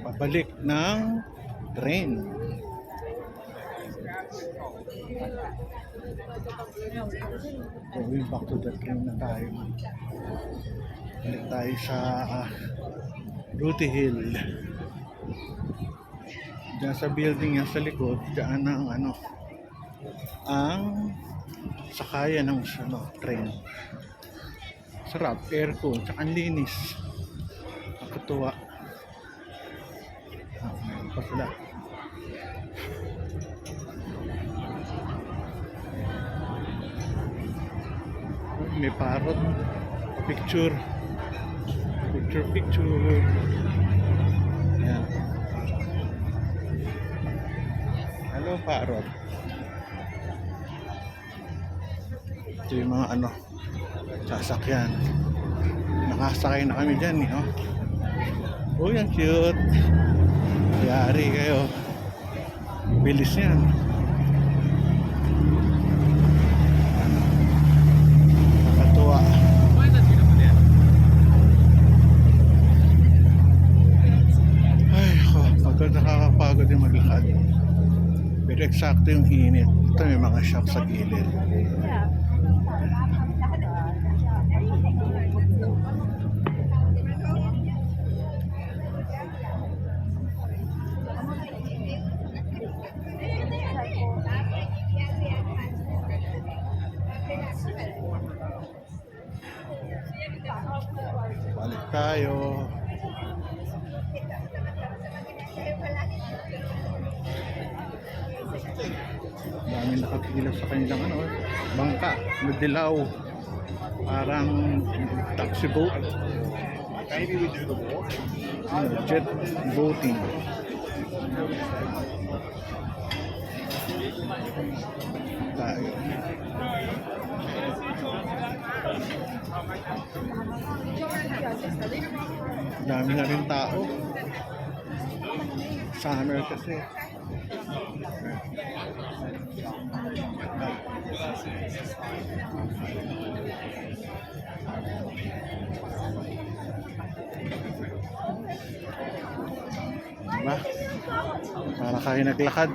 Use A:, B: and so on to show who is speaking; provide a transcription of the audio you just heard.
A: pabalik ng train. Going back to the train na tayo. Balik tayo sa Ruti Hill. Diyan sa building yan sa likod, diyan ang ang sakayan ng train. Sarap, aircon, tsaka ang linis. Nakatuwa. Ngayon pa sila. May parrot. Picture. Picture. Yan. Hello, parrot. Ito yung mga sasakyan. Nakasakay na kami dyan, oh. Oh, yan cute. Yari kayo. Bilis yan. Nakatuwa. Ay, pagod, nakakapagod yung maglakad. Pero eksakto yung init. Ito may mga shop sa gilid. Balik tayo. Dami nakapila sa kanilang bangka, madilaw. Parang taxi boat. Jet boating. Tayo. Dami na rin tao. Summer kasi. Diba? Para kayo naglakad.